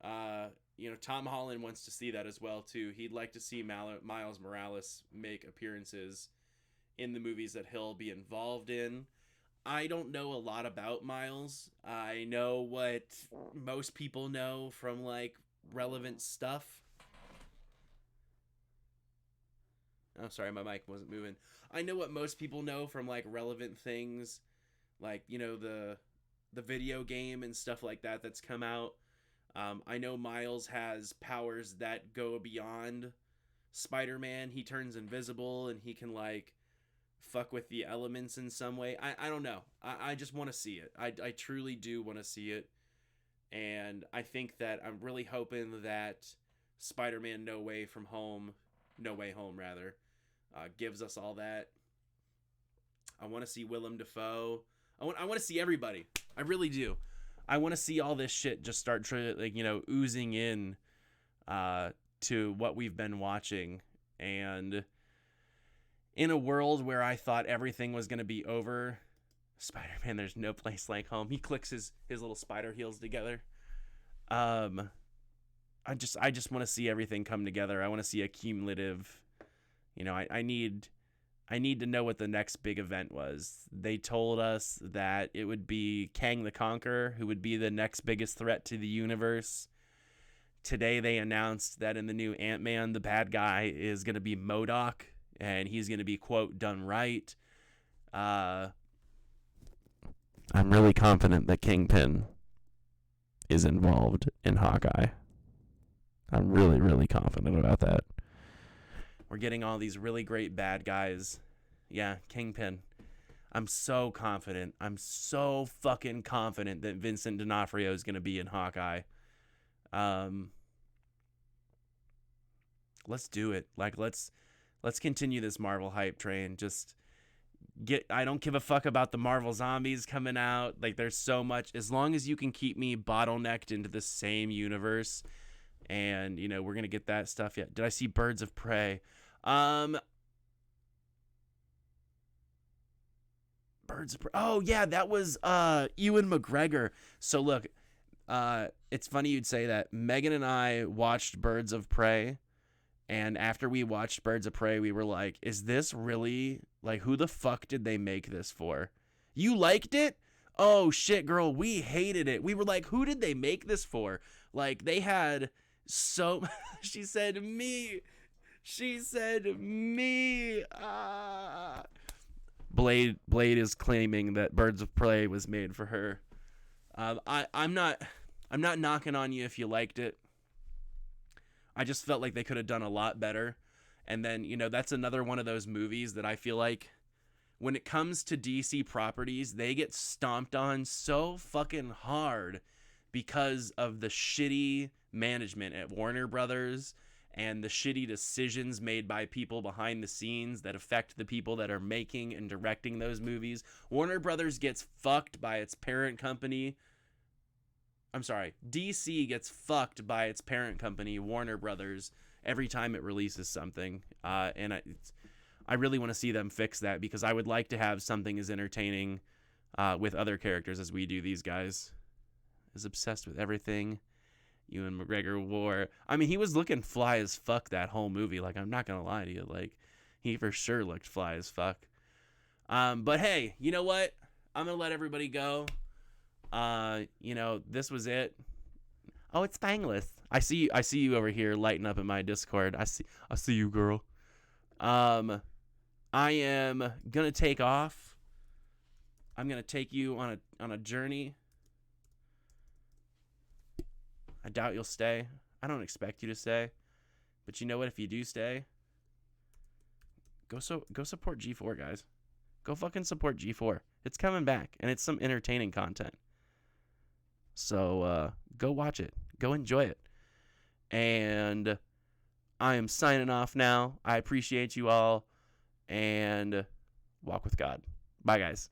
Tom Holland wants to see that as well, too. He'd like to see Miles Morales make appearances in the movies that he'll be involved in. I don't know a lot about Miles. I know what most people know from, relevant stuff. Oh, sorry, my mic wasn't moving. I know what most people know from, relevant things. The video game and stuff like that that's come out. I know Miles has powers that go beyond Spider-Man. He turns invisible, and he can, fuck with the elements in some way. I don't know. I just want to see it. I truly do want to see it. And I think that I'm really hoping that Spider-Man No Way Home, gives us all that. I want to see Willem Dafoe. I want to see everybody. I really do. I want to see all this shit just start oozing in to what we've been watching. And in a world where I thought everything was going to be over, Spider-Man, there's no place like home. He clicks his little spider heels together. I just want to see everything come together. I want to see a cumulative, I need to know what the next big event was. They told us that it would be Kang the Conqueror, who would be the next biggest threat to the universe. Today they announced that in the new Ant-Man, the bad guy is going to be MODOK, and he's going to be, quote, done right. I'm really confident that Kingpin is involved in Hawkeye. I'm really, really confident about that. We're getting all these really great bad guys. Yeah, Kingpin. I'm so confident. I'm so fucking confident that Vincent D'Onofrio is going to be in Hawkeye. Let's do it. Like, let's continue this Marvel hype train. I don't give a fuck about the Marvel zombies coming out. Like, there's so much. As long as you can keep me bottlenecked into the same universe, and, we're going to get that stuff yet. Did I see Birds of Prey? Birds of Prey. Oh, yeah, that was Ewan McGregor. So, look, it's funny you'd say that. Megan and I watched Birds of Prey, and after we watched Birds of Prey, we were like, is this really, like, who the fuck did they make this for? You liked it? Oh, shit, girl, we hated it. We were like, who did they make this for? Like, they had so... She said, me. Blade is claiming that Birds of Prey was made for her. I'm not knocking on you if you liked it. I just felt like they could have done a lot better. And then, that's another one of those movies that I feel like when it comes to DC properties, they get stomped on so fucking hard because of the shitty management at Warner Brothers and the shitty decisions made by people behind the scenes that affect the people that are making and directing those movies. Warner Brothers gets fucked by its parent company. I'm sorry, DC gets fucked by its parent company, Warner Brothers, every time it releases something. And I really want to see them fix that, because I would like to have something as entertaining with other characters as we do. These guys is obsessed with everything Ewan McGregor wore. I mean, he was looking fly as fuck that whole movie. Like, I'm not going to lie to you. Like, he for sure looked fly as fuck. But hey, you know what? I'm going to let everybody go. This was it. Oh, it's Fangless. I see you over here lighting up in my Discord. I see you, girl. I am gonna take off. I'm gonna take you on a journey. I doubt you'll stay. I don't expect you to stay. But you know what? If you do stay, go support G4, guys. Go fucking support G4. It's coming back, and it's some entertaining content. So go watch it. Go enjoy it. And I am signing off now. I appreciate you all. And walk with God. Bye, guys.